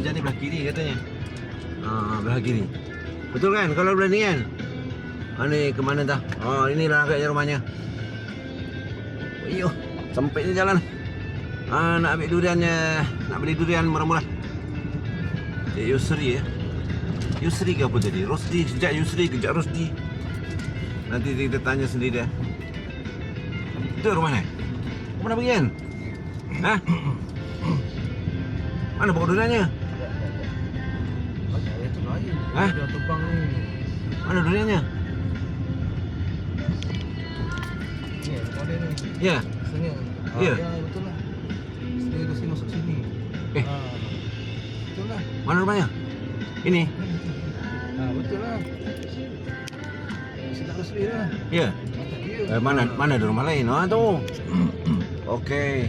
Hujan ni belah kiri katanya. Belah kiri. Betul kan? Kalau belah ni kan? Ni ke mana dah? Inilah agaknya rumahnya. Ayuh, sempitnya jalan. Nak ambil duriannya. Nak beli durian murah-murah. Cik Yusri ya. Yusri ke apa tadi? Rosdi. Kejap Yusri, kejap Rosdi. Nanti kita tanya sendiri dia. Itu rumah ni? Kau mana pergi kan? Hah? Mana pokok duriannya? Hah? Mana duriannya? Ya. Sini. Ya. Ya, betul lah. Sini ke sini masuk sini. Betul lah. Mana rumahnya? Ini? Betul lah. Sedap asli lah. Ya. Mana ada rumah lain? Tu. Okey.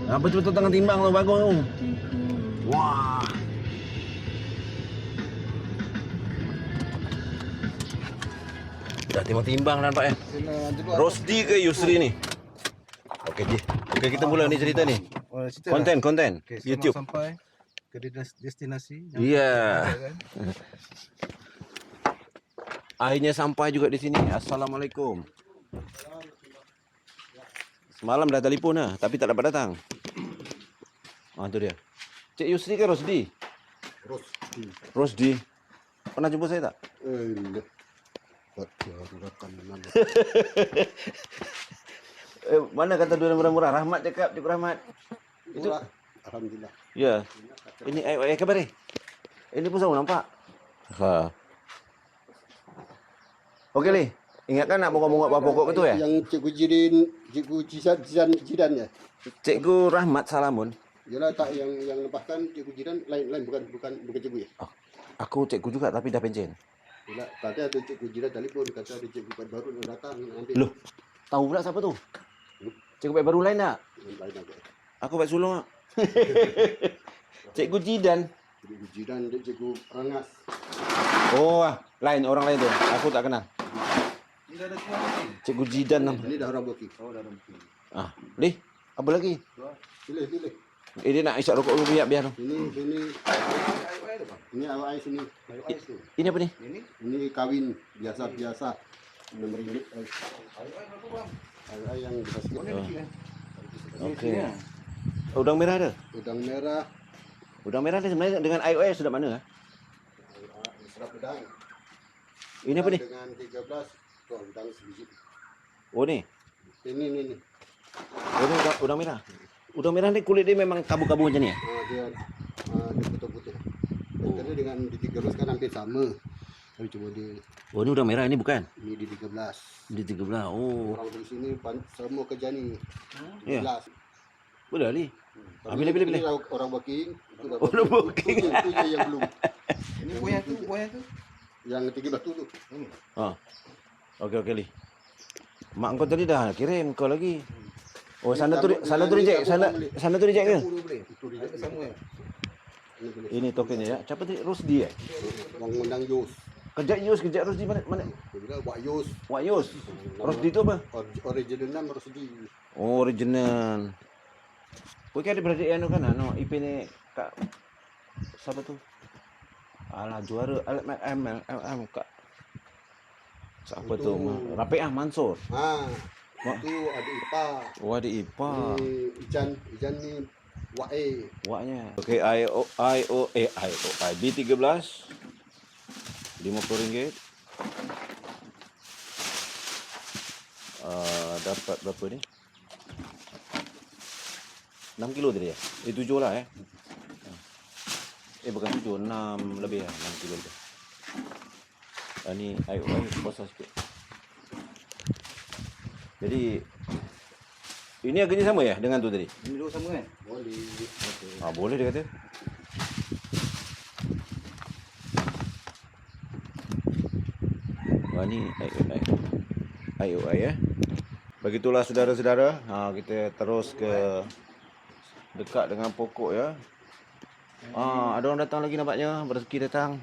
Betul-betul tengah timbang tu, bagus tu. Wah. Dah timbang-timbang nampak Rosdi ke Yusri ni? Okey je. Okey, kita mula ni cerita ni. Konten Okay, YouTube. Sampai ke destinasi. Ya. Akhirnya sampai juga di sini. Assalamualaikum. Semalam dah telefon dah, tapi tak dapat datang. Tu dia. Cik Yusri ke Rosdi? Rosdi. Pernah jumpa saya tak? Mana kata durian murah-murah? Rahmat cakap, Cik Rahmat. Itu Alhamdulillah. ya. Ini ayat kabar ni. Ini pun sama nampak. Okey Li. Ingatkan nak bongkar-bongkar buah pokok betul ya? Yang Cikgu Jidan ya. Cikgu Rahmat Salamun. Yalah tak yang lepaskan Cikgu Jidan lain bukan cikgu ya. Aku cikgu juga tapi dah pencen. Yalah tadi ada Cikgu Jidan telefon kata ada cikgu Pat baru nak datang ambil. Loh. Tahu pula siapa tu? Cikgu Pat baru lain tak? Lain agak. Aku Pat sulung tak? Cikgu Jidan. Cikgu Jidan dia Cikgu Rangas. Lain orang lain tu. Aku tak kenal. Cikgu Jidan nama. Ini dah orang working. Li, apa lagi? Pilih. Dia nak isap rokok dulu biar tu. Ini awak sini. Ini apa ni? Ini kawin biasa. RM6. Ayah yang dikasih. Okey. Udang merah ada? Udang merah. Udang merah ni sebenarnya dengan IOI sudah mana? Serap udang. Ini apa ni? Dengan 13 tuan udang sebiji. Ni. Ini. Ini udang merah. Udang merah ni kulit dia memang kabu-kabu macam ni ya? Dia putih-putih. Tadi dengan di 13 kan hampir sama. Tapi cuma dia. Ni udang merah, ini bukan? Ini di 13. Di 13. Orang dari sini semua kerja ni. 13. Ya. Boleh Li. Bila. Ini orang working. Orang working. Itu je yang belum. Ini buaya tu. Yang 13 tu. Ini. Okey Li. Mak kau tadi dah kirim kau lagi. Sana tu reject. Sana tu reject ke? Itu reject Sama ya. Ini tokennya ya. Siapa tadi? Rosdi ya? Orang undang Yus. Kejap Rosdi mana? Dia bilang buat Yus. Wak Yus. Rosdi tu apa? Original nama Rosdi. Original. Kau ada beradik yang kan? IP ni kak siapa tu? Alah juara LMM kak. Siapa tu? Rafiq Mansur. Itu adik ipar. Adik ipar. Ijan ni Waknya. Okey, IOI B13 RM50. Dapat berapa ni? 6 kilo tadi ya? 7 lah bukan 7, 6 lebih lah, 6 kilo lebih. Ni IOI besar sikit. Jadi ini harganya sama ya dengan tu tadi? Ini dua sama kan? Boleh. Boleh dia kata. Ni IOI ya. Begitulah saudara-saudara. Kita terus ke dekat dengan pokok ya. Ada orang datang lagi nampaknya, berezeki datang.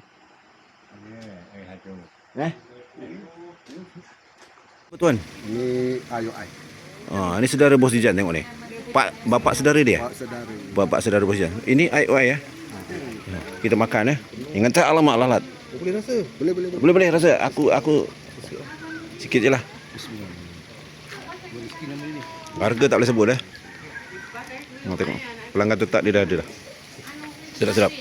Apa tuan? Ini IOI. Ini saudara Bos Dijan tengok ni. Bapak saudara dia? Pak saudara. Bapak saudara bos dia. Ini IOI ya. Kita makan ya. Ingat tak alamak lalat. Boleh rasa. Boleh boleh. Boleh rasa. Aku sikit je lah. Bismillah. Rezeki nama ini. Harga tak boleh sebut dah. Tengok. Pelanggan tetap dia dah ada dah. Sedap-sedap.